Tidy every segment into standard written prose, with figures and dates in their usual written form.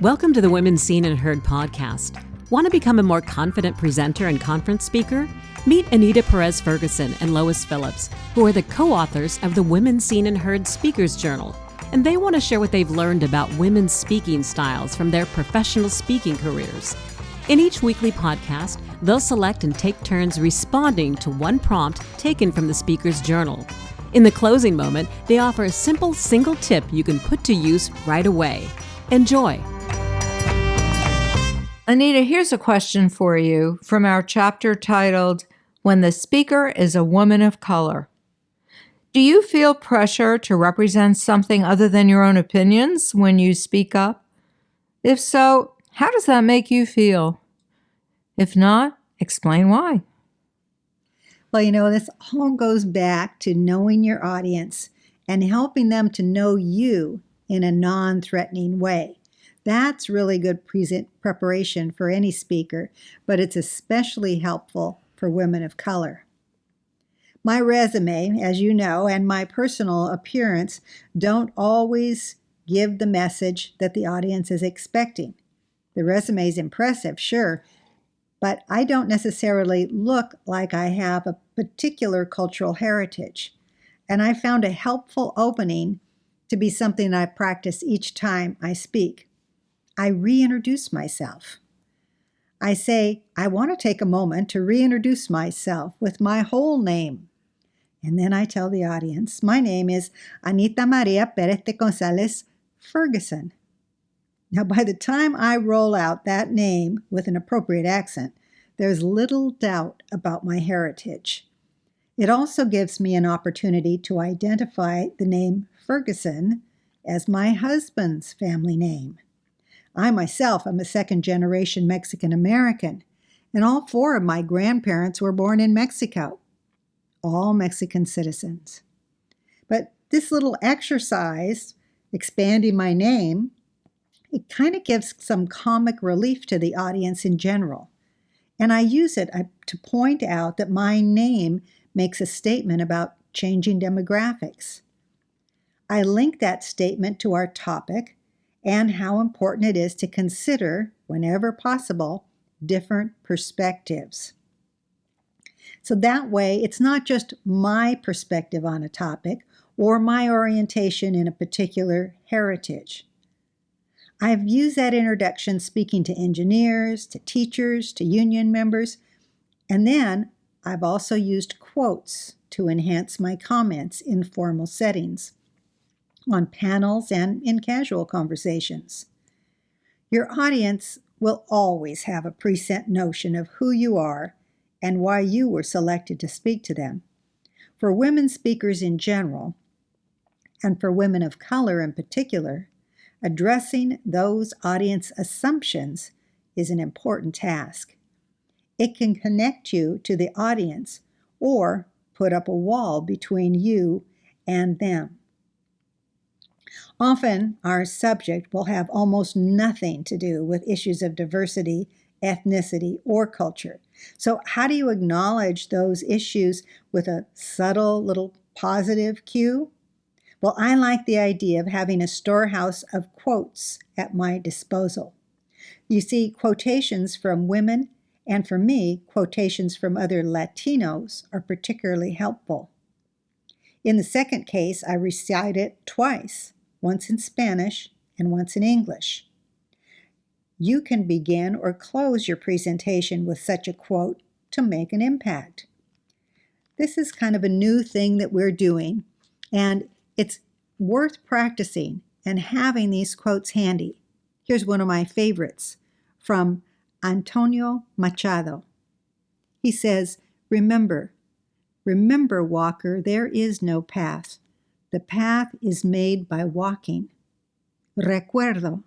Welcome to the Women Seen and Heard podcast. Want to become a more confident presenter and conference speaker? Meet Anita Perez Ferguson and Lois Phillips, who are the co-authors of the Women Seen and Heard Speakers Journal, and they want to share what they've learned about women's speaking styles from their professional speaking careers. In each weekly podcast, they'll select and take turns responding to one prompt taken from the speaker's journal. In the closing moment, they offer a simple single tip you can put to use right away. Enjoy. Anita, here's a question for you from our chapter titled, When the Speaker is a Woman of Color. Do you feel pressure to represent something other than your own opinions when you speak up? If so, how does that make you feel? If not, explain why. Well, this all goes back to knowing your audience and helping them to know you in a non-threatening way. That's really good preparation for any speaker, but it's especially helpful for women of color. My resume, as you know, and my personal appearance don't always give the message that the audience is expecting. The resume is impressive, sure, but I don't necessarily look like I have a particular cultural heritage. And I found a helpful opening to be something I practice each time I speak. I reintroduce myself. I say, I want to take a moment to reintroduce myself with my whole name. And then I tell the audience, my name is Anita Maria Perez de Gonzalez Ferguson. Now, by the time I roll out that name with an appropriate accent, there's little doubt about my heritage. It also gives me an opportunity to identify the name Ferguson as my husband's family name. I myself am a second-generation Mexican-American, and all four of my grandparents were born in Mexico, all Mexican citizens. But this little exercise, expanding my name, it kind of gives some comic relief to the audience in general. And I use it to point out that my name makes a statement about changing demographics. I link that statement to our topic and how important it is to consider, whenever possible, different perspectives. So that way, it's not just my perspective on a topic or my orientation in a particular heritage. I've used that introduction speaking to engineers, to teachers, to union members, and then I've also used quotes to enhance my comments in formal settings, on panels and in casual conversations. Your audience will always have a preset notion of who you are and why you were selected to speak to them. For women speakers in general, and for women of color in particular, addressing those audience assumptions is an important task. It can connect you to the audience or put up a wall between you and them. Often, our subject will have almost nothing to do with issues of diversity, ethnicity, or culture. So how do you acknowledge those issues with a subtle little positive cue? Well, I like the idea of having a storehouse of quotes at my disposal. You see, quotations from women, and for me, quotations from other Latinos are particularly helpful. In the second case, I recite it twice, once in Spanish and once in English. You can begin or close your presentation with such a quote to make an impact. This is kind of a new thing that we're doing, and it's worth practicing and having these quotes handy. Here's one of my favorites from Antonio Machado. He says, remember, Walker, there is no path. The path is made by walking. Recuerdo,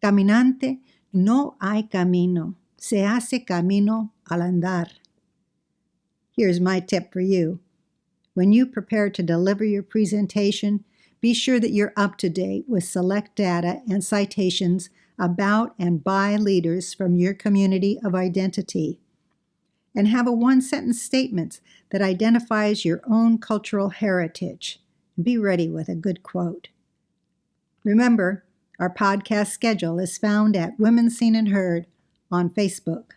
caminante, no hay camino. Se hace camino al andar. Here's my tip for you. When you prepare to deliver your presentation, be sure that you're up to date with select data and citations about and by leaders from your community of identity. And have a one-sentence statement that identifies your own cultural heritage. Be ready with a good quote. Remember, Our podcast schedule is found at Women Seen and Heard on Facebook.